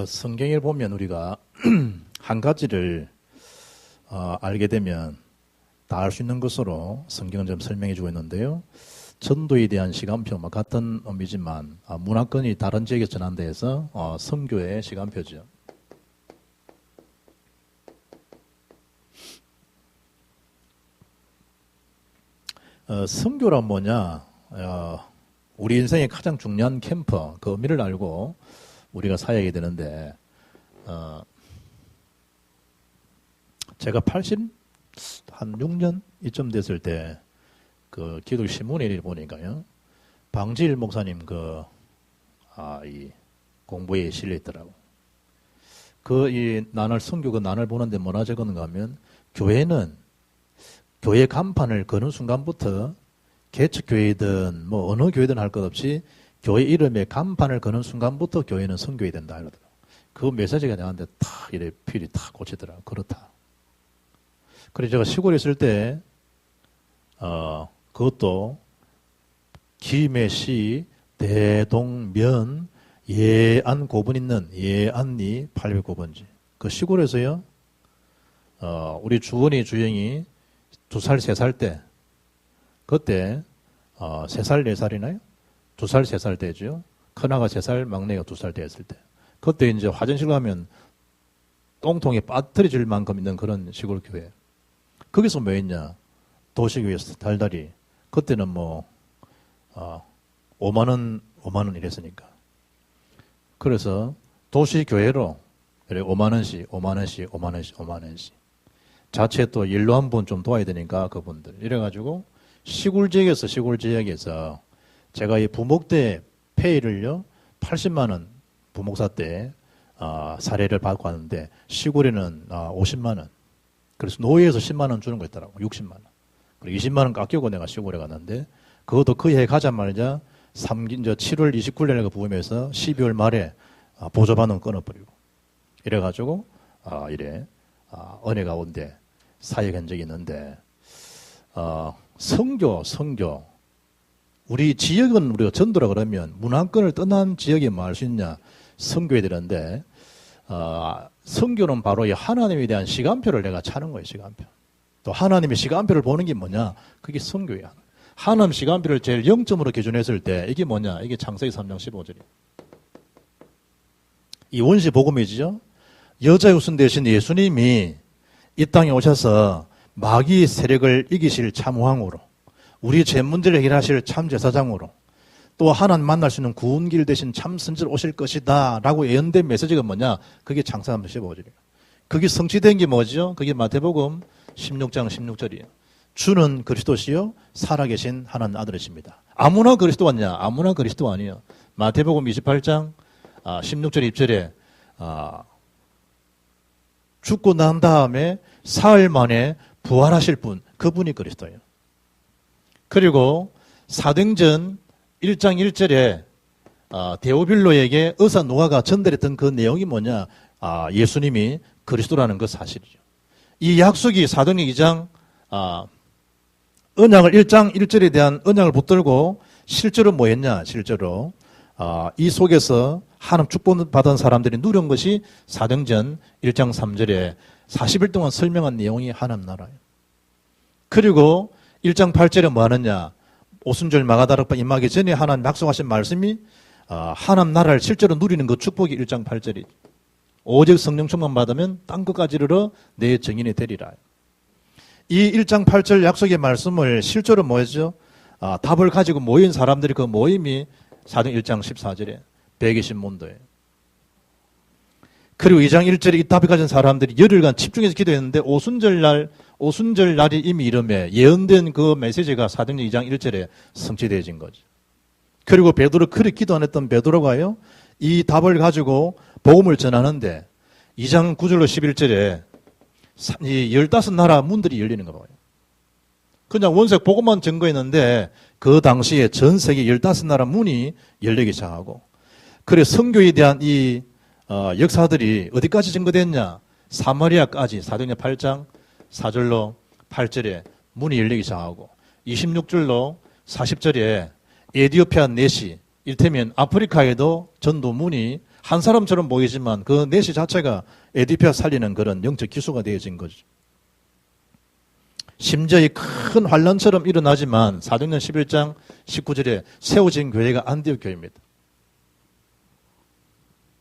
성경을 보면 우리가 한 가지를 알게 되면 다 알 수 있는 것으로 성경은 좀 설명해 주고 있는데요. 전도에 대한 시간표와 같은 의미지만 문화권이 다른 지역에 전환돼서 선교의 시간표죠. 선교란 뭐냐? 우리 인생의 가장 중요한 캠프, 그 의미를 알고 우리가 살아야 되는데, 제가 86년 이쯤 됐을 때, 그 기독 신문에 보니까요, 방지일 목사님 이 공부에 실려 있더라고. 이 난을 선교 난을 보는데 뭐라 적었는가 하면, 교회 간판을 거는 순간부터 개척교회든 뭐 어느 교회든 할 것 없이 교회 이름에 간판을 거는 순간부터 교회는 선교해야 된다 이러더라고. 그 메시지가 나한테 탁 이래 필이 탁 꽂히더라고. 그렇다. 그래서 제가 시골에 있을 때 그것도 김해시 대동면 예안 고분 있는 예안리 809번지 그 시골에서요. 우리 주영이 2살, 3살 때, 그때, 3살, 4살이나요? 2살, 3살 때죠. 큰아가 3살, 막내가 2살 됐을 때. 그때 이제 화장실 가면 똥통에 빠뜨려질 만큼 있는 그런 시골 교회. 거기서 뭐 했냐? 도시교회에서 달달이. 그때는 5만원 이랬으니까. 그래서 도시교회로 5만원씩. 자체 또 일로 한 번 좀 도와야 되니까 그분들. 이래가지고 시골 지역에서 제가 이 부목 때 페이를요 80만원 부목사 때 사례를 받고 왔는데 시골에는 50만원. 그래서 노예에서 10만원 주는 거 있더라고. 60만원. 그리고 20만원 깎이고 내가 시골에 갔는데 그것도 그 해 가자마자 7월 29일에 부음해서 12월 말에 보조반응 끊어버리고 이래가지고 은혜가 온대 사역한 적이 있는데 선교 우리 지역은 우리가 전도라 그러면 문화권을 떠난 지역에 뭐 할 수 있냐 선교해야 되는데 선교는 바로 이 하나님에 대한 시간표를 내가 차는 거예요. 시간표. 또 하나님의 시간표를 보는 게 뭐냐 그게 선교야. 하나님 시간표를 제일 0점으로 기준했을 때 이게 뭐냐 이게 창세기 3장 15절이에요. 이 원시 복음이죠. 여자의 후손 되신 예수님이 이 땅에 오셔서 마귀의 세력을 이기실 참왕으로 우리의 죄 문제를 해결하실 참제사장으로 또 하나님 만날 수 있는 구원길 되신 참선지로 오실 것이다 라고 예언된 메시지가 뭐냐 그게 창세기 15절이에요. 그게 성취된 게 뭐죠? 그게 마태복음 16장 16절이에요. 주는 그리스도시요 살아계신 하나님 아들이십니다. 아무나 그리스도 왔냐? 아무나 그리스도 아니에요. 마태복음 28장 16절 2절에 죽고 난 다음에 사흘 만에 부활하실 분, 그분이 그리스도예요. 그리고 사도행전 1장 1절에 데오빌로에게 의사 노아가 전달했던 그 내용이 뭐냐? 예수님이 그리스도라는 그 사실이죠. 이 약속이 사도행전 2장 언약을 1장 1절에 대한 언약을 붙들고 실제로 뭐 했냐? 실제로 이 속에서 하나님 축복받은 사람들이 누린 것이 사도행전 1장 3절에 40일 동안 설명한 내용이 하나님 나라예요. 그리고 1장 8절에 뭐 하느냐? 오순절 마가다락방 임하기 전에 하나님 약속하신 말씀이 하나님 나라를 실제로 누리는 그 축복이 1장 8절이죠. 오직 성령 충만 받으면 땅끝까지 이르러 내 증인이 되리라. 이 1장 8절 약속의 말씀을 실제로 뭐 했죠? 답을 가지고 모인 사람들이 그 모임이 사도행전 1장 14절에 120문도예요. 그리고 2장 1절에 이 답을 가진 사람들이 열흘간 집중해서 기도했는데 오순절 날이 이미 이름에 예언된 그 메시지가 사도행전 2장 1절에 성취되어진 거죠. 그리고 베드로 그렇게 기도 안 했던 베드로가요. 이 답을 가지고 복음을 전하는데 2장 9절로 11절에 이 15나라 문들이 열리는 거 봐요. 그냥 원색 복음만 증거했는데 그 당시에 전 세계 15나라 문이 열리기 시작하고 그래 선교에 대한 이 역사들이 어디까지 증거됐냐? 사마리아까지 사도행전 8장 4절로 8절에 문이 열리기 시작하고 26절로 40절에 에디오피아 넷이 일테면 아프리카에도 전도 문이 한 사람처럼 보이지만 그 내시 자체가 에디피아 살리는 그런 영적 기수가 되어진 거죠. 심지어 이 큰 환란처럼 일어나지만 사도행전 11장 19절에 세워진 교회가 안디옥 교회입니다.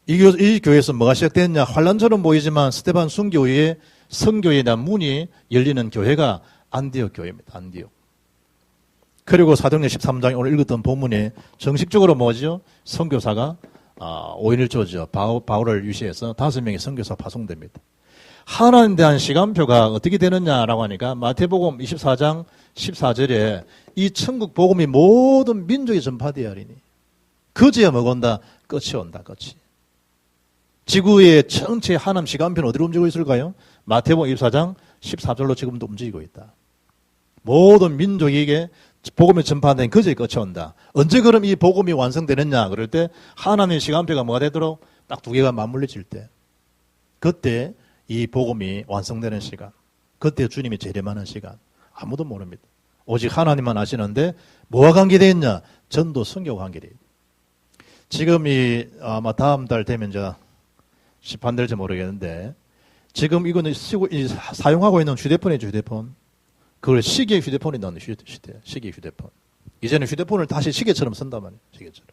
이 교회에서 뭐가 시작됐냐? 환란처럼 보이지만 스데반 순교 후에 성교에 대한 문이 열리는 교회가 안디옥 교회입니다. 안디옥. 그리고 사도행전 13장에 오늘 읽었던 본문에 정식적으로 뭐죠? 선교사가 5인 1조죠. 바울을 유시해서 5명의 선교사 파송됩니다. 하나님에 대한 시간표가 어떻게 되느냐라고 하니까 마태복음 24장 14절에 이 천국 복음이 모든 민족에 전파되어야 하리니 그제야 뭐가 온다? 끝이 온다. 끝이. 지구의 전체 하나님 시간표는 어디로 움직이고 있을까요? 마태복음 24장 14절로 지금도 움직이고 있다. 모든 민족에게 복음이 전파된 그제야 끝이 온다. 언제 그럼 이 복음이 완성되느냐? 그럴 때 하나님의 시간표가 뭐가 되도록 딱 두 개가 맞물려질 때 그때 이 복음이 완성되는 시간, 그때 주님이 재림하는 시간, 아무도 모릅니다. 오직 하나님만 아시는데 뭐와 관계되어 있냐? 전도 선교와 관계되어 있다. 지금 아마 다음 달 되면 시판될지 모르겠는데 지금 이거는 사용하고 있는 휴대폰이죠. 휴대폰. 그걸 시계 휴대폰이 나오는 시대. 시계 휴대폰. 이제는 휴대폰을 다시 시계처럼 쓴단 말이에요. 시계처럼.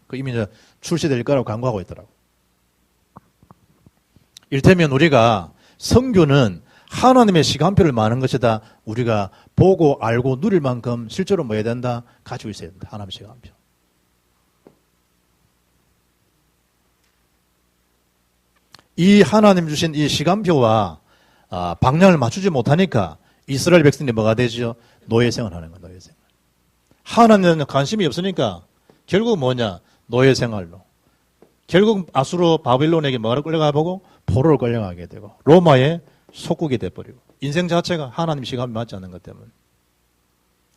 그 이미 출시될 거라고 광고하고 있더라고. 일테면 우리가 선교는 하나님의 시간표를 많은 것이다. 우리가 보고 알고 누릴 만큼 실제로 뭐 해야 된다? 가지고 있어야 된다. 하나님의 시간표. 이 하나님 주신 이 시간표와 방향을 맞추지 못하니까 이스라엘 백성이 뭐가 되죠? 노예생활 하는 거예요. 노예생활. 하나님은 관심이 없으니까 결국 뭐냐? 노예생활로. 결국 아수르 바빌론에게 뭐가 끌려가보고 포로로 끌려가게 되고 로마의 속국이 돼버리고 인생 자체가 하나님 시간이 맞지 않는 것 때문에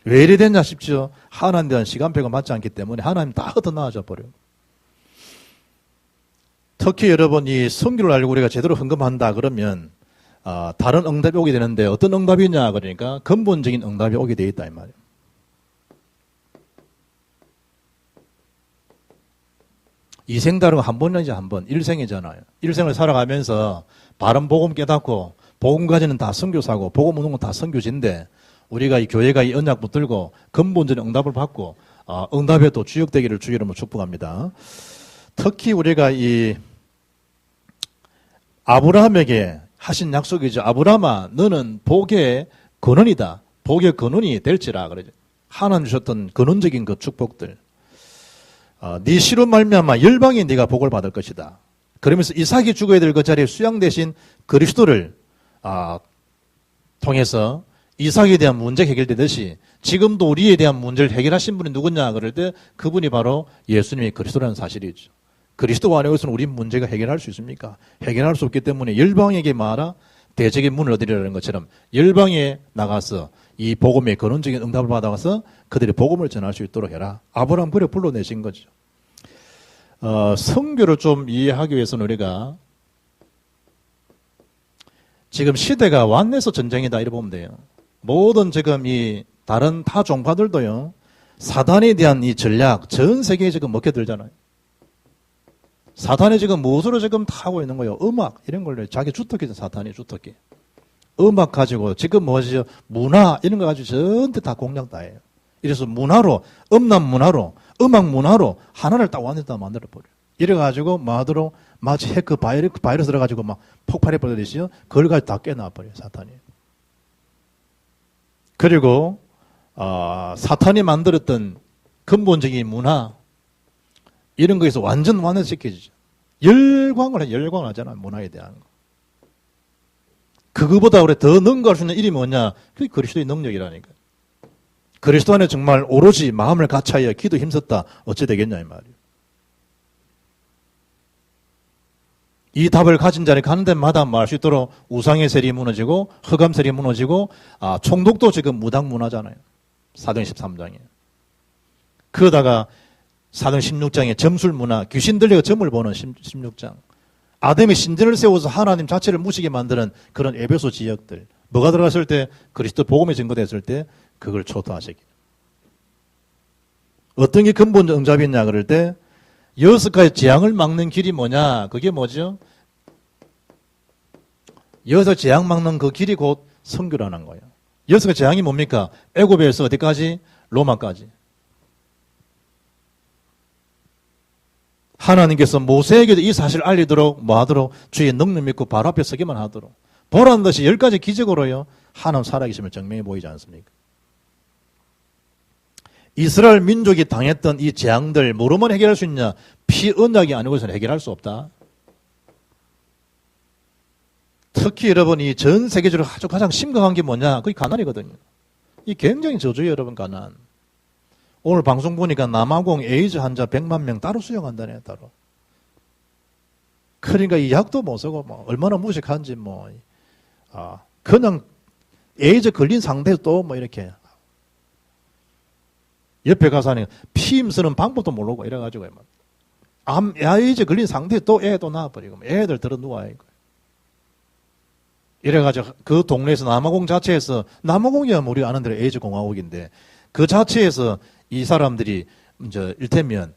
왜 이래 됐냐 싶죠. 하나님에 대한 시간표가 맞지 않기 때문에 하나님 다 흩어나와져 버려요. 특히 여러분 이 선교를 알고 우리가 제대로 헌금한다 그러면 다른 응답이 오게 되는데 어떤 응답이냐 그러니까 근본적인 응답이 오게 돼 있다 이 말이에요. 이생다른 한 번이지 한 번. 일생이잖아요. 일생을 살아가면서 바른 복음 깨닫고 복음 가지는 다 선교사고 복음 오는 건 다 선교지인데 우리가 이 교회가 이 언약 붙들고 근본적인 응답을 받고 응답에 또 주역되기를 주의 이름으로 축복합니다. 특히 우리가 이 아브라함에게 하신 약속이죠. 아브라함아 너는 복의 근원이다. 복의 근원이 될지라 그러죠. 하나님 주셨던 근원적인 그 축복들. 네 씨로 말미암아 열방이 네가 복을 받을 것이다. 그러면서 이삭이 죽어야 될 그 자리에 수양 대신 그리스도를 통해서 이삭에 대한 문제가 해결되듯이 지금도 우리에 대한 문제를 해결하신 분이 누구냐 그럴 때 그분이 바로 예수님이 그리스도라는 사실이죠. 그리스도 안에서는 우리 문제가 해결할 수 있습니까? 해결할 수 없기 때문에 열방에게 말하 대적의 문을 얻으리라는 것처럼 열방에 나가서 이 복음의 근원적인 응답을 받아가서 그들의 복음을 전할 수 있도록 해라. 아브라함 그래 불러내신 거죠. 선교를 좀 이해하기 위해서는 우리가 지금 시대가 완내서 전쟁이다 이렇게 보면 돼요. 모든 지금 이 다른 타 종파들도요. 사단에 대한 이 전략 전 세계에 지금 먹혀들잖아요. 사탄이 지금 무엇으로 지금 타고 있는 거예요? 음악 이런 걸로 자기 주특기죠. 사탄이 주특기. 음악 가지고 지금 뭐죠? 문화 이런 거 가지고 전체 다 공략 다 해요. 이래서 문화로 음란 문화로 음악 문화로 하나를 딱 완전히 다 만들어 버려요. 이래가지고 뭐하도록 마치 해커 바이러스를 가지고 막 폭발해 버리듯이요. 그걸 가지고 다 깨놔 버려요. 사탄이. 그리고 사탄이 만들었던 근본적인 문화 이런 거에서 완전 완화시켜지죠. 열광을 하잖아요. 문화에 대한 거. 그거보다 우리 더 능가할 수 있는 일이 뭐냐? 그게 그리스도의 능력이라니까. 그리스도 안에 정말 오로지 마음을 같이하여 기도 힘썼다. 어찌 되겠냐 이 말이에요. 이 답을 가진 자리 가는 데마다 말할 수 있도록 우상의 세력이 무너지고 흑암세력이 무너지고 총독도 지금 무당문화잖아요. 사도행전 13장에. 그러다가 사도행전 16장에 점술문화, 귀신 들려가 점을 보는 16장. 아담이 신전을 세워서 하나님 자체를 무시게 만드는 그런 에베소 지역들. 뭐가 들어갔을 때 그리스도 복음이 증거됐을 때 그걸 초토화시키. 어떤 게 근본적 응답이 있냐 그럴 때 여섯 가지 재앙을 막는 길이 뭐냐? 그게 뭐죠? 여섯 재앙 막는 그 길이 곧 선교라는 거예요. 여섯 가지 재앙이 뭡니까? 애굽에서 어디까지? 로마까지. 하나님께서 모세에게도 이 사실을 알리도록 뭐 하도록 주의 능력 믿고 바로 앞에 서기만 하도록 보라는 듯이 10가지 기적으로요. 하나님 살아계심을 증명해 보이지 않습니까? 이스라엘 민족이 당했던 이 재앙들 뭐로만 해결할 수 있냐? 피언약이 아니고서는 해결할 수 없다. 특히 여러분 이 전 세계적으로 아주 가장 심각한 게 뭐냐? 그게 가난이거든요. 이 굉장히 저주예요, 여러분. 가난. 오늘 방송 보니까 남아공 에이즈 환자 100만 명 따로 수용한다네, 따로. 그러니까 이 약도 못 쓰고 뭐 얼마나 무식한지 뭐 그냥 에이즈 걸린 상태에서 또 뭐 이렇게 옆에 가서 하니까 피임 쓰는 방법도 모르고 이래가지고 에이즈 걸린 상태에 또 애 또 낳아버리고 애들 들어 누워야 이거. 이래가지고 그 동네에서 남아공 자체에서 남아공이야 우리 아는 대로 에이즈 공화국인데 그 자체에서 이 사람들이 이제 일테면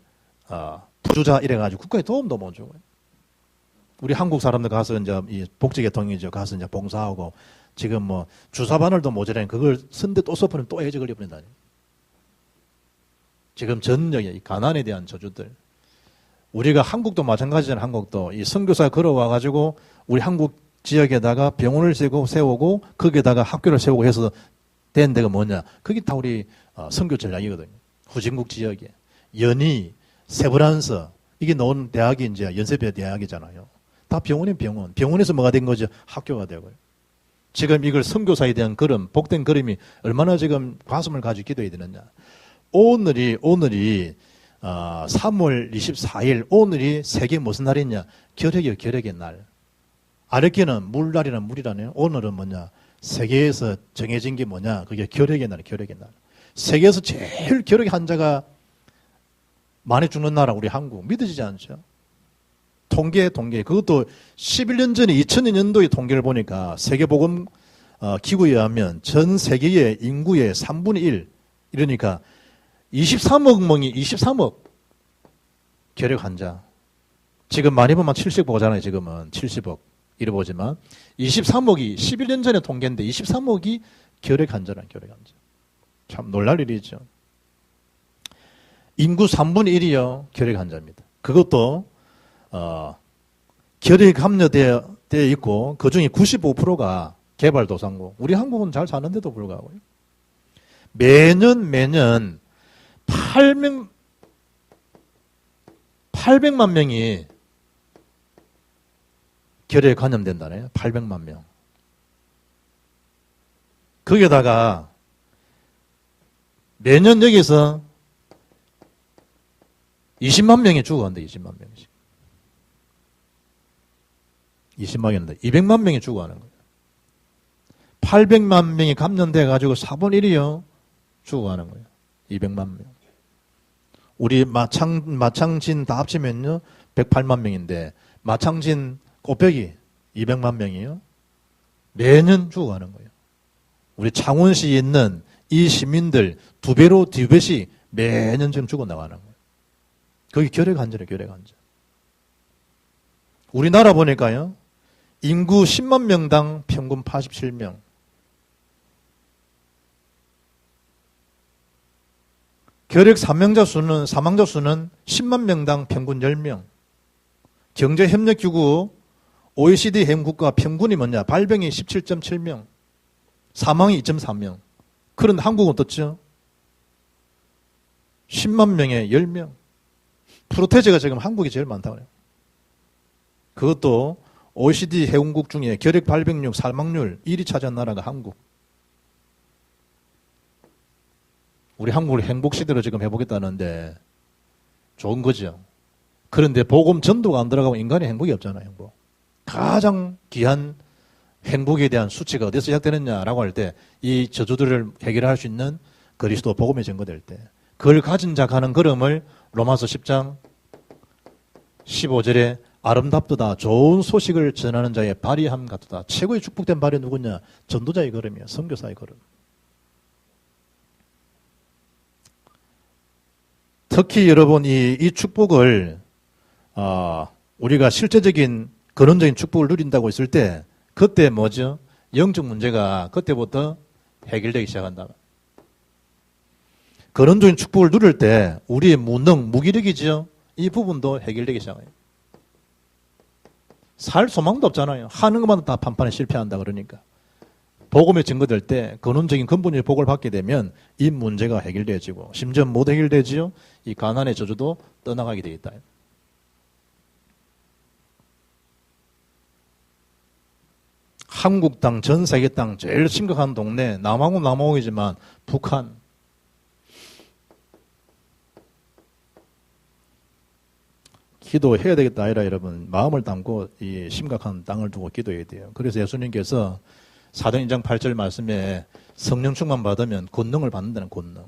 부주자 이래가지고 국가에 도움도 못 주고 우리 한국 사람들 가서 이제 이 복지계통이죠 가서 이제 봉사하고 지금 뭐 주사 바늘도 모자라니 그걸 쓴데 또 써버리면 또 에이즈 걸려버린다니. 지금 전역에 이 가난에 대한 저주들. 우리가 한국도 마찬가지잖아요. 한국도 이 선교사 걸어와가지고 우리 한국 지역에다가 병원을 세우고 거기에다가 학교를 세우고 해서 된 데가 뭐냐? 그게 다 우리 선교 전략이거든요. 후진국 지역에 연희, 세브란스 이게 나온 대학이 이제 연세대 대학이잖아요. 다 병원이 병원. 병원에서 뭐가 된 거죠? 학교가 되고요. 지금 이걸 선교사에 대한 걸음, 복된 걸음이 얼마나 지금 가슴을 가지고 기도해야 되느냐? 오늘이 3월 24일 오늘이 세계 무슨 날이냐? 결핵이요, 결핵의 날. 아랫게는 물날이란 물이라네요. 오늘은 뭐냐? 세계에서 정해진 게 뭐냐? 그게 결핵의 날, 결핵의 날. 세계에서 제일 결핵 환자가 많이 죽는 나라 우리 한국. 믿어지지 않죠? 통계. 그것도 11년 전에 2000년도의 통계를 보니까 세계보건 기구에 의하면 전 세계의 인구의 3분의 1 이러니까 23억 명이 23억 결핵 환자. 지금 많이 보면 70억 보잖아요. 지금은 70억. 이래 보지만 23억이 11년 전에 통계인데 23억이 결핵 환자란 결핵 환자. 참 놀랄 일이죠. 인구 3분의 1이요. 결핵 환자입니다. 그것도 결핵 함유되어 있고 그중에 95%가 개발도상국. 우리 한국은 잘 사는데도 불구하고요. 매년 800만 명이 결핵에 감염된다네요. 800만 명. 거기에다가 매년 여기서 20만 명이 죽어간대. 20만 명씩. 20만이었는데 200만 명이 죽어가는 거예요. 800만 명이 감염돼 가지고 4분의 1이요. 죽어가는 거예요. 200만 명. 우리 마창진 다 합치면요. 108만 명인데 마창진 꽃배기 200만 명이요. 매년 죽어가는 거예요. 우리 창원시에 있는 이 시민들 두 배씩 매년 지금 죽어나가는 거예요. 거기 결핵 환자래요. 결핵 환자. 우리나라 보니까요. 인구 10만 명당 평균 87명. 결핵 사망자 수는 10만 명당 평균 10명. 경제협력기구 OECD 회원국가 평균이 뭐냐? 발병이 17.7명. 사망이 2.3명. 그런데 한국은 어떻죠? 10만 명에 10명. 프로테제가 지금 한국이 제일 많다고 해요. 그것도 OECD 회원국 중에 결핵 발병률, 사망률 1위 차지한 나라가 한국. 우리 한국을 행복시대로 지금 해보겠다는데 좋은 거죠. 그런데 복음 전도가 안 들어가면 인간의 행복이 없잖아요. 행복. 가장 귀한 행복에 대한 수치가 어디서 시작되느냐라고 할 때 이 저주들을 해결할 수 있는 그리스도 복음이 증거될 때 그걸 가진 자 가는 걸음을 로마서 10장 15절에 아름답도다 좋은 소식을 전하는 자의 발이함 같도다. 최고의 축복된 발이 누구냐? 전도자의 걸음이야. 선교사의 걸음. 특히 여러분 이 축복을 우리가 실제적인 근원적인 축복을 누린다고 했을 때 그때 뭐죠? 영적 문제가 그때부터 해결되기 시작한다. 근원적인 축복을 누릴 때 우리의 무능, 무기력이죠. 이 부분도 해결되기 시작해요. 살 소망도 없잖아요. 하는 것마다 다 판판에 실패한다 그러니까. 복음에 증거될 때 근원적인 근본적인 복을 받게 되면 이 문제가 해결되어지고 심지어 못 해결되지요. 이 가난의 저주도 떠나가게 되어 있다. 한국 땅, 전 세계 땅 제일 심각한 동네 남아공이지만 북한. 기도해야 되겠다 아니라 여러분 마음을 담고 이 심각한 땅을 두고 기도해야 돼요. 그래서 예수님께서 사도행 2장 8절 말씀에 성령 충만 받으면 권능을 받는다는 권능.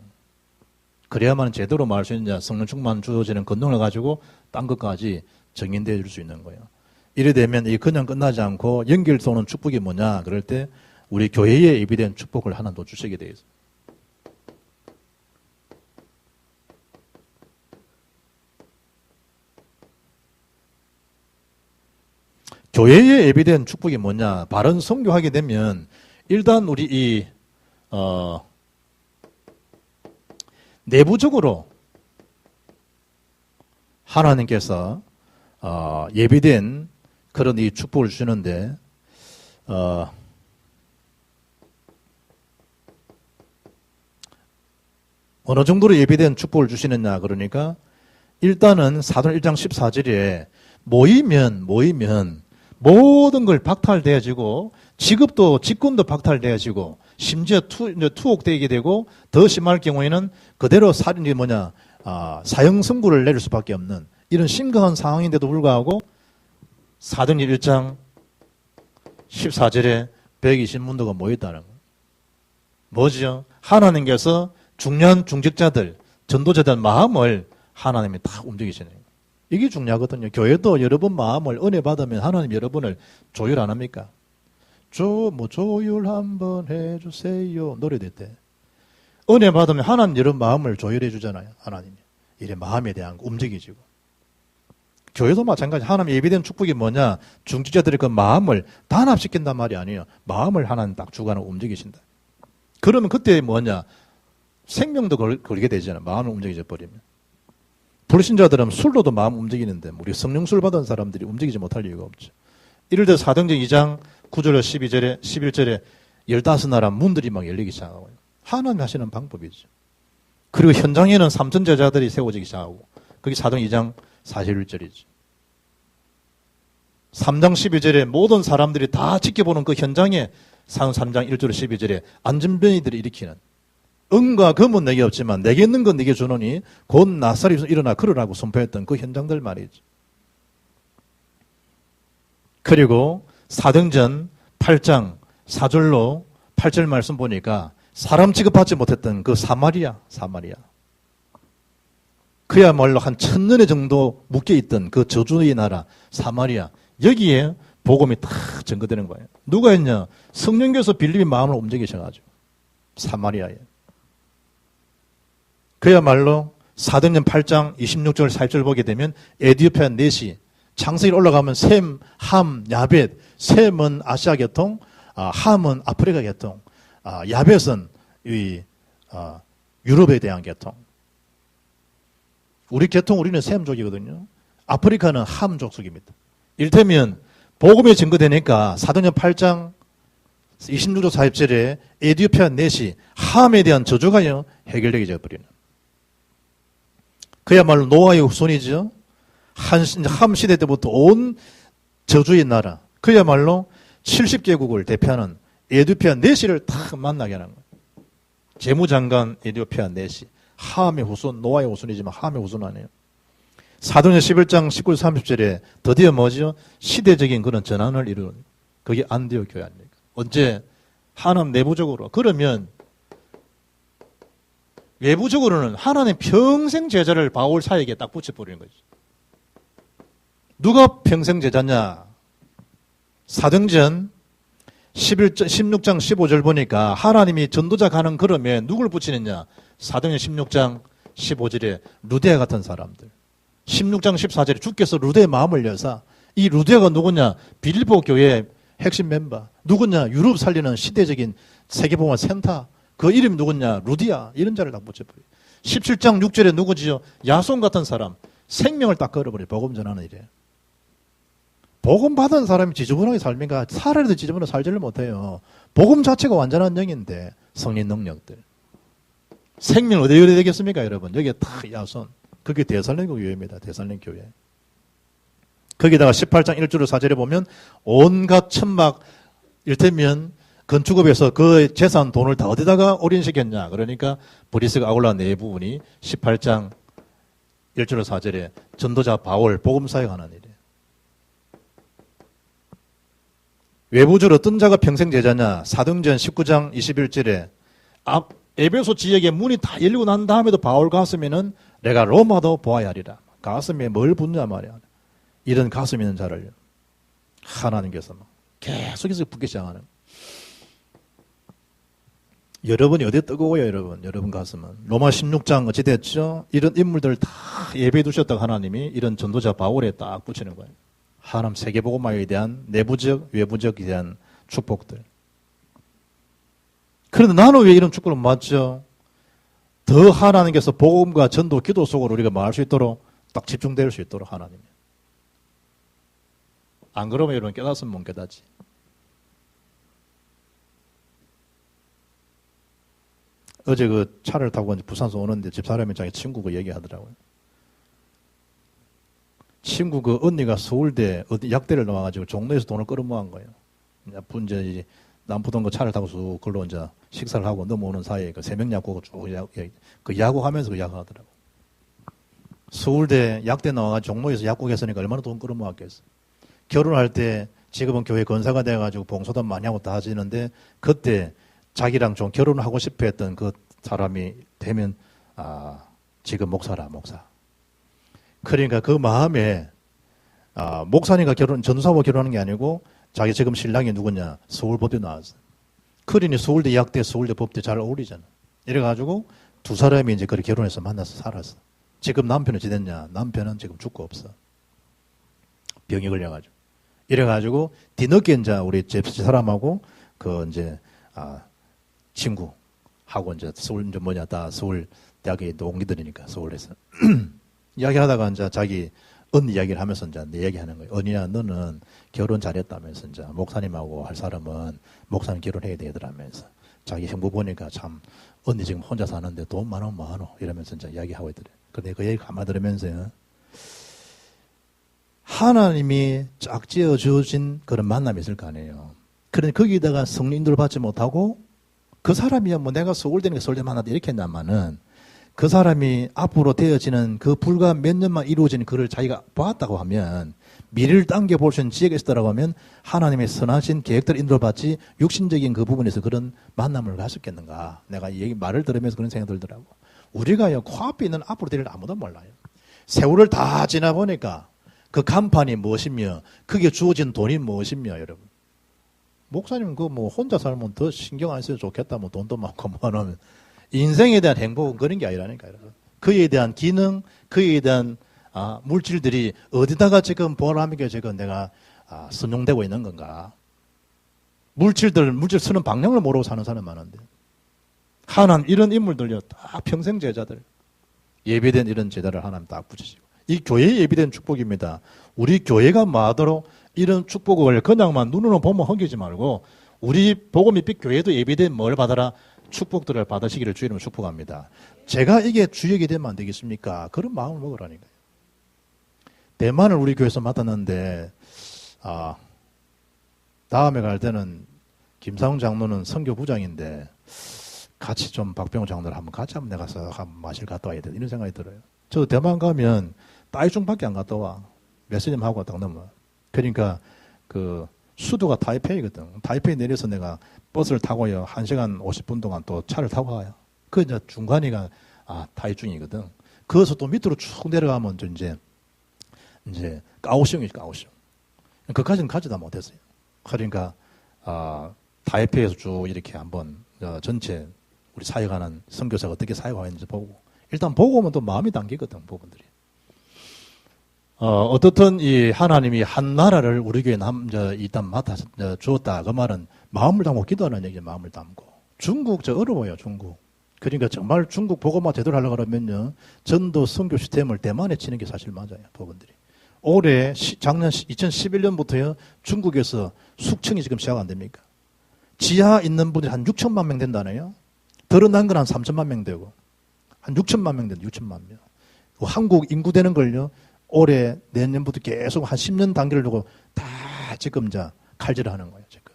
그래야만 제대로 말할 수 있느냐. 성령 충만 주어지는 권능을 가지고 딴 것까지 정인되어 줄 수 있는 거예요. 이래 되면 이 그냥 끝나지 않고 연결서 오는 축복이 뭐냐. 그럴 때 우리 교회에 예비된 축복을 하나 더 주시게 되어 있어요. 교회에 예비된 축복이 뭐냐? 바른 선교하게 되면 일단 우리 내부적으로 하나님께서 예비된 그런 이 축복을 주시는데 어느 정도로 예비된 축복을 주시느냐 그러니까 일단은 사도행 1장 14절에 모이면 모든 걸 박탈되어지고 직업도 직권도 박탈되어지고 심지어 투옥되게 되고 더 심할 경우에는 그대로 살인이 사형 선고를 내릴 수밖에 없는 이런 심각한 상황인데도 불구하고 사도행 1장 14절에 120문도가 모였다는 거예요. 뭐죠? 하나님께서 중요한 중직자들, 전도자들 마음을 하나님이 다 움직이시는 거예요. 이게 중요하거든요. 교회도 여러분 마음을 은혜 받으면 하나님 여러분을 조율 안 합니까? 조율 한번 해주세요. 노래될 때. 은혜 받으면 하나님 여러분 마음을 조율해 주잖아요. 하나님이. 이래 마음에 대한 움직이지고. 교회도 마찬가지. 하나님 예비된 축복이 뭐냐? 중직자들의 그 마음을 단합시킨단 말이 아니에요. 마음을 하나님 딱 주관을 움직이신다. 그러면 그때 뭐냐? 생명도 걸게 되잖아요. 마음을 움직여져 버리면. 불신자들은 술로도 마음 움직이는데 우리 성령술 받은 사람들이 움직이지 못할 이유가 없죠. 이럴 때 사도행전 2장 9절 12절에 11절에 15나라 문들이 막 열리기 시작하고요. 하나님 하시는 방법이죠. 그리고 현장에는 3천 제자들이 세워지기 시작하고 그게 사도행 2장 41절이죠. 3장 12절에 모든 사람들이 다 지켜보는 그 현장에 사도행 3장 1절 12절에 안전병이들이 일으키는 은과 금은 내게 없지만 내게 있는 건 내게 주노니 곧 나사렛 일어나 걸으라고 선포했던 그 현장들 말이죠. 그리고 사도행전 8장 4절로 8절 말씀 보니까 사람 취급받지 못했던 그 사마리아 그야말로 한 1000년의 정도 묶여있던 그 저주의 나라 사마리아 여기에 복음이 탁 전거되는 거예요. 누가 했냐? 성령께서 빌립의 마음을 움직이셔가지고 사마리아에 그야말로 사도행전 8장 26절 4절 보게 되면 에디오피아 넷이 창세기 올라가면 셈, 함, 야벳. 셈은 아시아 계통, 함은 아프리카 계통, 야벳은 유럽에 대한 계통. 우리 계통 우리는 셈족이거든요. 아프리카는 함족 속입니다. 이를테면 복음이 증거되니까 사도행전 8장 26절 40절에 에디오피아 넷이 함에 대한 저주가 해결되게 되어버리는. 그야말로 노아의 후손이죠. 함 시대 때부터 온 저주의 나라. 그야말로 70개국을 대표하는 에디오피아 넷시를 딱 만나게 하는 거예요. 재무장관 에디오피아 넷시. 함의 후손, 노아의 후손이지만 함의 후손 아니에요. 사도행전 11장 19, 30절에 드디어 뭐죠? 시대적인 그런 전환을 이루는 그게 안디옥 교회 아닙니까? 언제? 하나님 내부적으로. 그러면 외부적으로는 하나님 평생 제자를 바울 사에게 딱 붙여버리는 거죠. 누가 평생 제자냐? 사도행전 16장 15절 보니까 하나님이 전도자 가는 걸음에 누굴 붙이느냐? 사도행전 16장 15절에 루디아 같은 사람들. 16장 14절에 주께서 루드의 마음을 여사. 이 루드가 누구냐? 빌립보 교회의 핵심 멤버. 누구냐? 유럽 살리는 시대적인 세계복음화 센터. 그 이름이 누구냐? 루디야. 이런 자를 딱 붙여버려요. 17장 6절에 누구지요? 야손 같은 사람. 생명을 딱 걸어버려요. 복음 전하는 일에. 복음 받은 사람이 지저분하게 살니까 살아도 지저분하게 살지를 못해요. 복음 자체가 완전한 영인데 성린 능력들. 생명을 어디에 되겠습니까, 여러분? 여기에 다 야손. 그게 데살로니가 교회입니다. 데살로니가 교회. 거기다가 18장 1절 4절에 보면 온갖 천막, 일테면 건축업에서 그 재산 돈을 다 어디다가 올인시켰냐. 그러니까 브리스가 아굴라 네 부분이 18장 1절 4절에 전도자 바울 복음사에 관한 일이에요. 외부적으로 어떤 자가 평생 제자냐. 사도행전 19장 21절에 에베소 지역에 문이 다 열리고 난 다음에도 바울 가슴에는 내가 로마도 보아야 하리라. 가슴에 뭘 붙냐 말이야. 이런 가슴 있는 자를 하나님께서 계속해서 붙기 시작하는. 여러분이 어디에 뜨거워요, 여러분? 여러분 가슴은. 로마 16장 어찌 됐죠? 이런 인물들 다 예배해 두셨다고 하나님이 이런 전도자 바울에 딱 붙이는 거예요. 하나님 세계복음화에 대한 내부적, 외부적에 대한 축복들. 그런데 나는 왜 이런 축복을 못 받죠? 더 하나님께서 복음과 전도, 기도 속으로 우리가 말할 수 있도록 딱 집중될 수 있도록 하나님이. 안 그러면 여러분 깨닫으면 못 깨닫지. 어제 그 차를 타고 부산서 오는데 집사람이 자기 친구 그 얘기하더라고요. 친구 그 언니가 서울대 어디 약대를 나와가지고 종로에서 돈을 끌어모은 거예요. 이제 남포동 그 차를 타고 쑥 걸로 이제 식사를 하고 넘어오는 사이에 그 새벽 야구가 쭉 그 야구하면서 그 야구하더라고. 서울대 약대 나와가지고 종로에서 야구했으니까 얼마나 돈 끌어모았겠어. 결혼할 때 지금은 교회 권사가 돼가지고 봉사도 많이 하고 다 하시는데 그때 자기랑 좀 결혼하고 싶어 했던 그 사람이 되면 지금 목사라 목사. 그러니까 그 마음에 목사님과 전도사와 결혼하는 게 아니고 자기 지금 신랑이 누구냐 서울법대 나왔어. 그러니 서울대 약대 서울대 법대 잘 어울리잖아. 이래가지고 두 사람이 이제 그렇게 결혼해서 만나서 살았어. 지금 남편은 어찌 됐냐? 남편은 지금 죽고 없어. 병이 걸려가지고. 이래가지고 뒤늦게 이제 우리 집 사람하고 그 이제 친구하고 이제 서울 이제 다 서울 대학의 동기들이니까 서울에서 이야기하다가 이제 자기 언니 이야기를 하면서 이제 내 얘기하는 거예요. 언니야 너는 결혼 잘했다면서 이제 목사님하고 할 사람은 목사님 결혼해야 되더라면서 자기 형부 보니까 참 언니 지금 혼자 사는데 돈 많어 이러면서 이제 이야기하고 있더래. 근데 그 얘기 가만 들으면서요. 하나님이 짝지어 주신 그런 만남이 있을 거 아니에요. 그런데 거기다가 성령님들 받지 못하고 그 사람이야 뭐 내가 서울대니까 서울대 만나다 이렇게 했냐마는 그 사람이 앞으로 되어지는 그 불과 몇 년만 이루어지는 그를 자기가 보았다고 하면 미래를 당겨볼 수 있는 지혜가 있었다고 하면 하나님의 선하신 계획들 인도받지 육신적인 그 부분에서 그런 만남을 가졌겠는가. 내가 이 얘기 말을 들으면서 그런 생각이 들더라고. 우리가요 코앞에 있는 앞으로 될 일 아무도 몰라요. 세월을 다 지나보니까 그 간판이 무엇이며 그게 주어진 돈이 무엇이며 여러분. 목사님 그 뭐 혼자 살면 더 신경 안 써도 좋겠다. 뭐 돈도 많고 뭐 하면 인생에 대한 행복은 그런 게 아니라니까 여러분. 그에 대한 기능, 그에 대한 물질들이 어디다가 지금 보람하게 지금 내가 선용되고 있는 건가? 물질 쓰는 방향을 모르고 사는 사람 많은데 하나님 이런 인물들요 다 평생 제자들 예배된 이런 제자를 하나님 딱 붙이시고 이 교회에 예비된 축복입니다. 우리 교회가 뭐하도록 이런 축복을 그냥만 눈으로 보면 허기지 말고 우리 복음이 빛 교회도 예비된 뭘 받아라? 축복들을 받으시기를 주의 이름으로 축복합니다. 제가 이게 주역이 되면 안 되겠습니까? 그런 마음을 먹으라니까요. 대만을 우리 교회에서 맡았는데 다음에 갈 때는 김상훈 장로는 선교부장인데 같이 좀 박병호 장로를 한번 같이 한번 내가서 한번 마실 갔다 와야 돼. 이런 생각이 들어요. 저도 대만 가면 따이중밖에 안 갔다 와. 메시님 하고 딱 넘어. 그러니까 그 수도가 타이페이거든. 타이페이 내려서 내가 버스를 타고요. 1시간 50분 동안 또 차를 타고 가요. 그 이제 중간이가 타이중이거든. 거기서 또 밑으로 쭉 내려가면 이제 까오슝이지 까오슝. 그까지는 가지도 못했어요. 그러니까 타이페이에서 쭉 이렇게 한번 전체 우리 사역하는 선교사가 어떻게 사역하고 있는지 보고 일단 보고 오면 또 마음이 당기거든 부분들이. 어떻든 이 하나님이 한 나라를 우리 교회에 일단 맡아 주었다. 그 말은 마음을 담고 기도하는 얘기죠. 마음을 담고. 중국 어려워요. 중국. 그러니까 정말 중국 복음화 제대로 하려고 그러면요. 전도 선교 시스템을 대만에 치는 게 사실 맞아요. 복음들이. 올해 작년 2011년부터요. 중국에서 숙청이 지금 시작 안 됩니까? 지하 있는 분들이 한 6천만 명 된다네요. 드러난 건 한 3천만 명 되고 한 6천만 명 된다. 6천만 명. 한국 인구 되는 걸요. 올해 내년부터 계속 한 10년 단계를 두고 다 지금 칼질을 하는 거예요. 지금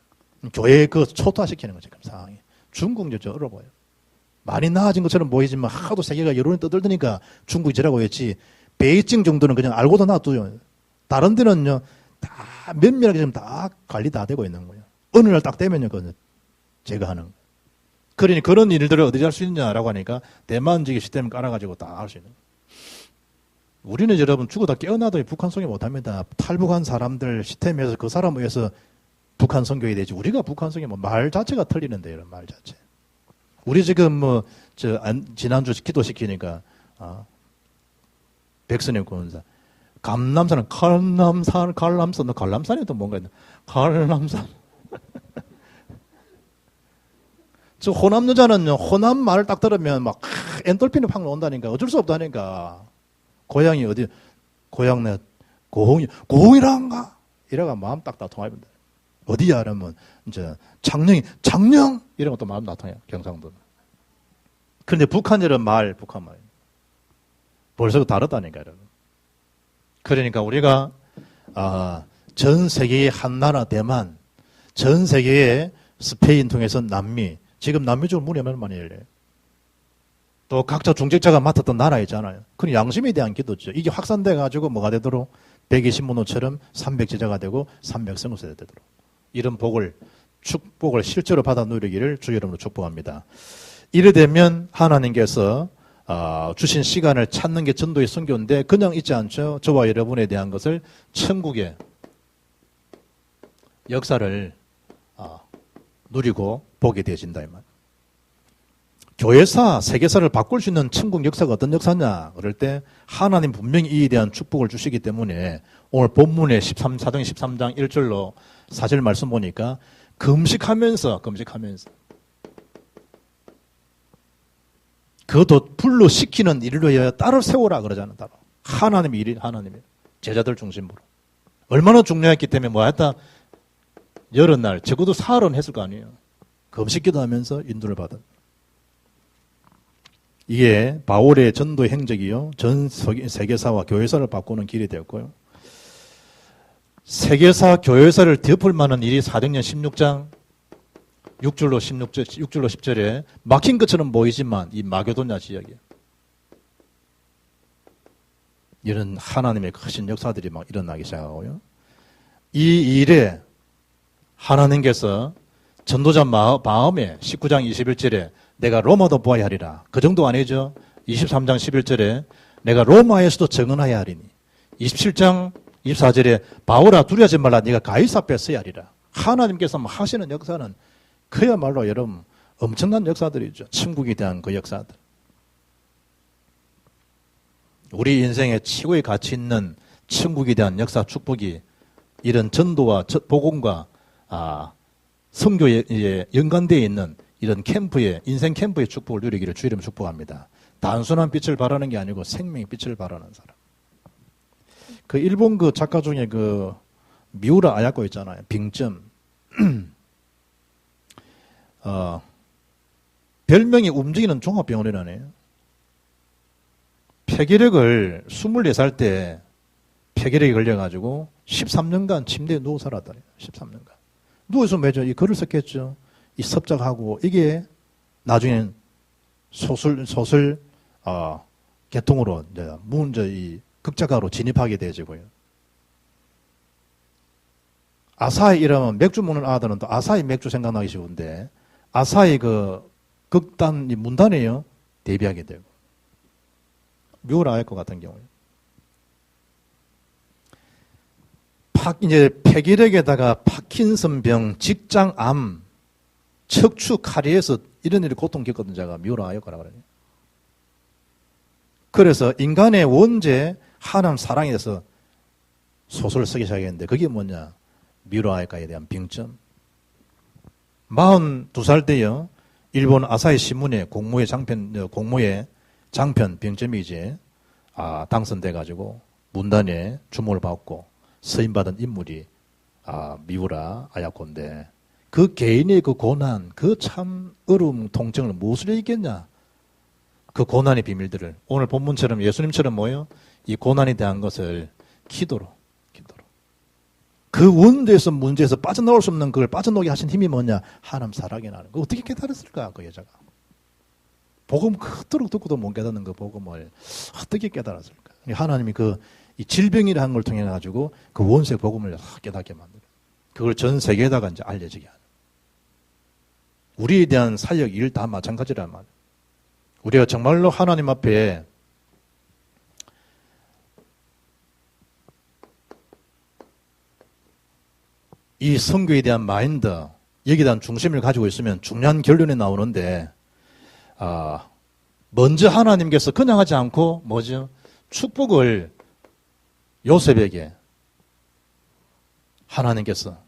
교회 초토화시키는 거예요. 지금 상황이. 중국 저 어려워요. 많이 나아진 것처럼 보이지만 하도 세계가 여론이 떠들더니까 중국이 저라고 했지. 베이징 정도는 그냥 알고도 놔둬요. 다른 데는요 다 면밀하게 지금 다 관리 다 되고 있는 거예요. 어느 날 딱 되면요 그거 제가 하는 거예요. 그러니 그런 일들을 어디서 할 수 있냐라고 하니까 대만지기 시스템을 깔아가지고 다 할 수 있는 거예요. 우리는 여러분 죽어다 깨어나도 북한 선교 못합니다. 탈북한 사람들 시스템에서 그 사람을 위해서 북한 선교해야 되지. 우리가 북한 선교 말 자체가 틀리는데 이런 말 자체. 우리 지금 지난주 기도시키니까 백선영 권사 감남산은 갈람산 너 갈람산이 또 뭔가 있나? 갈람산. 저 호남 여자는요 호남 말을 딱 들으면 막 엔돌핀이 확 나온다니까 어쩔 수 없다니까. 고향이 어디? 고향 내 고흥이란가? 이래가 마음 딱 통합니다. 어디야? 그러면 이제 장령 이런 것도 마음 다 통해요. 경상도. 그런데 북한 말 벌써 다르다니까 여러분. 그러니까 우리가 전 세계의 한 나라 대만, 전 세계의 스페인 통해서 남미, 지금 남미 쪽으로 문이 얼마나 많이 열려요. 또 각자 중직자가 맡았던 나라 있잖아요. 그건 양심에 대한 기도죠. 이게 확산돼가지고 뭐가 되도록 120문호처럼 300제자가 되고 300성도세가 되도록 이런 축복을 실제로 받아 누리기를 주 이름으로 축복합니다. 이래 되면 하나님께서 주신 시간을 찾는 게 전도의 선교인데 그냥 있지 않죠. 저와 여러분에 대한 것을 천국의 역사를 누리고 보게 되어진다 이 말. 교회사, 세계사를 바꿀 수 있는 천국 역사가 어떤 역사냐? 그럴 때 하나님 분명히 이에 대한 축복을 주시기 때문에 오늘 본문의 4장 13장 1절로 4절 말씀 보니까 금식하면서 그것도 불로 시키는 일로 따로 세우라 그러잖아요. 따로. 하나님의 일이 하나님의 제자들 중심으로. 얼마나 중요했기 때문에 뭐했다? 여러 날 적어도 사흘은 했을 거 아니에요. 금식기도 하면서 인도를 받은. 이게 바울의 전도 행적이요. 전 세계사와 교회사를 바꾸는 길이 되었고요. 세계사, 교회사를 덮을 만한 일이 사도행전 16장 6절로 10절에 막힌 것처럼 보이지만 이 마게도냐 지역이에요. 이런 하나님의 크신 역사들이 막 일어나기 시작하고요. 이 일에 하나님께서 전도자 마음에 19장 21절에 내가 로마도 보아야 하리라. 그 정도 아니죠. 23장 11절에 내가 로마에서도 증언하여야 하리니. 27장 24절에 바울아 두려워하지 말라. 네가 가이사 앞에 서야 하리라. 하나님께서 하시는 역사는 그야말로 여러분 엄청난 역사들이죠. 천국에 대한 그 역사들. 우리 인생에 최고의 가치 있는 천국에 대한 역사 축복이 이런 전도와 복음과 선교에 연관되어 있는 이런 인생 캠프의 축복을 누리기를 주 이름 축복합니다. 단순한 빛을 바라는 게 아니고 생명의 빛을 바라는 사람. 그 일본 그 작가 중에 그 미우라 아야코 있잖아요. 빙점. 별명이 움직이는 종합병원이라네요. 폐결핵을 24살 때 폐결핵이 걸려가지고 13년간 침대에 누워 살았다네요. 13년간. 누워서 매주 이 글을 썼겠죠. 이 섭작하고 이게 나중엔 소설 개통으로 이제 이 극작가로 진입하게 되어지고요. 아사히 이러면 맥주 먹는 아들은 또 아사히 맥주 생각나기 쉬운데 아사히 그 극단 문단에요 데뷔하게 되고 묘라 아이코 같은 경우에 이제 폐결핵에다가 파킨슨병, 직장암, 척추 카리에서 이런 일을 고통 겪었던 자가 묘라 아이코라고 그래요. 그래서 인간의 원죄 하나님 사랑에서 소설을 쓰기 시작했는데 그게 뭐냐? 미우라아이카에 대한 빙점. 42살 때요. 일본 아사히 신문에 공모의 장편 빙점이 이제 당선돼 가지고 문단에 주목을 받고 서임받은 인물이 미우라 아야코인데 그 개인의 그 고난, 그 참 어려움, 통증을 무엇으로 이겼냐? 그 고난의 비밀들을 오늘 본문처럼 예수님처럼 이 고난에 대한 것을 기도로. 그 원대에서 문제에서 빠져나올 수 없는 그걸 빠져나오게 하신 힘이 뭐냐? 하나님 사랑이 나는 거. 어떻게 깨달았을까? 그 여자가. 복음 그토록 듣고도 못 깨닫는 그 복음을 어떻게 깨달았을까? 하나님이 이 질병이라는 걸 통해 가지고 그 원세 복음을 깨닫게 만들어. 그걸 전 세계에다가 이제 알려지게 하는. 우리에 대한 사역 일 다 마찬가지란 말이에요. 우리가 정말로 하나님 앞에 이 선교에 대한 마인드, 여기에 대한 중심을 가지고 있으면 중요한 결론이 나오는데, 먼저 하나님께서 그냥 하지 않고, 축복을 요셉에게, 하나님께서,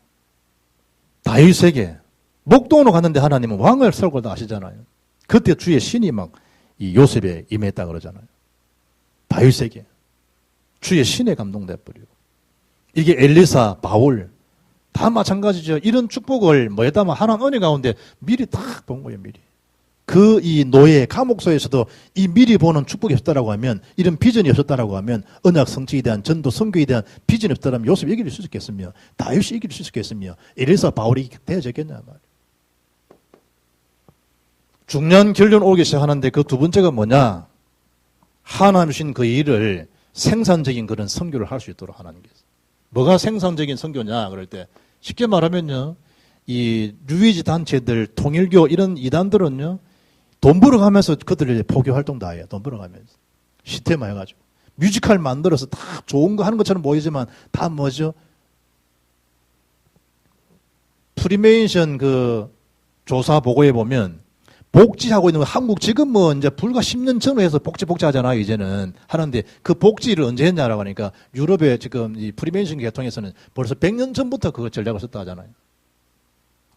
다윗에게, 목동으로 갔는데 하나님은 왕을 세우고 아시잖아요. 그때 주의 신이 이 요셉에 임했다 그러잖아요. 다윗에게. 주의 신에 감동돼버리고. 이게 엘리사, 바울, 다 마찬가지죠. 이런 축복을 뭐에다만 하나님 은혜 가운데 미리 딱 본 거예요, 미리. 이 노예, 감옥소에서도 이 미리 보는 축복이 없었다라고 하면, 이런 비전이 없었다라고 하면, 언약 성취에 대한 전도, 선교에 대한 비전이 없었다면 요셉이 이길 수 있겠으며, 다윗이 이길 수 있겠으며, 엘리사, 바울이 되어졌겠냐 말이에요. 중요한 결론 오기 시작하는데 그 두 번째가 뭐냐? 하나님 주신 그 일을 생산적인 그런 선교를 할 수 있도록 하나님께서. 뭐가 생산적인 선교냐? 그럴 때 쉽게 말하면요. 이 뉴이지 단체들, 통일교 이런 이단들은요. 돈 벌어가면서 그들의 포교 활동 다 해요. 돈 벌어가면서. 시스템화 해가지고. 뮤지컬 만들어서 다 좋은 거 하는 것처럼 보이지만 다 프리메이션 조사 보고에 보면 복지하고 있는 거 한국 지금 이제 불과 10년 전에 해서 복지하잖아요, 이제는. 하는데 그 복지를 언제 했냐라고 하니까 유럽의 지금 이 프리메이션 계통에서는 벌써 100년 전부터 그 전략을 썼다 하잖아요.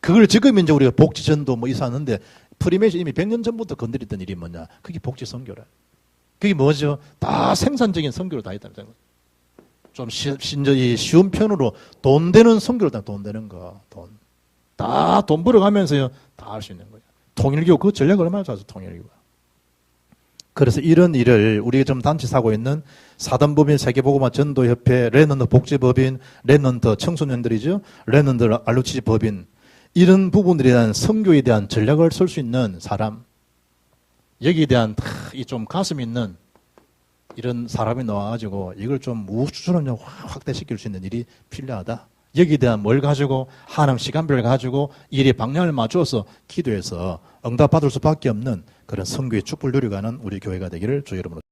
그걸 지금 이제 우리가 복지전도 이사하는데 프리메이션 이미 100년 전부터 건드렸던 일이 뭐냐. 그게 복지 선교라. 그게 뭐죠? 다 생산적인 선교로 다 있다는 거죠. 좀 쉬운 편으로 돈 되는 선교로 돈 되는 거. 다 돈 벌어가면서요. 다 할 수 있는 거예요. 통일교 그 전략을 얼마나 잘해서 통일교가. 그래서 이런 일을 우리가 좀 단체 사고 있는 사단법인 세계보고마 전도협회, 랩넌트 복지법인, 랩넌트 청소년들이죠. 랩넌트 알루치지 법인 이런 부분들에 대한 선교에 대한 전략을 쓸 수 있는 사람, 여기에 대한 이 좀 가슴 있는 이런 사람이 나와가지고 이걸 좀 우수처럼 확대시킬 수 있는 일이 필요하다. 여기에 대한 뭘 가지고 하나님 시간별을 가지고 일의 방향을 맞춰서 기도해서 응답받을 수밖에 없는 그런 선교의 축복을 누려가는 우리 교회가 되기를 주 여러분으로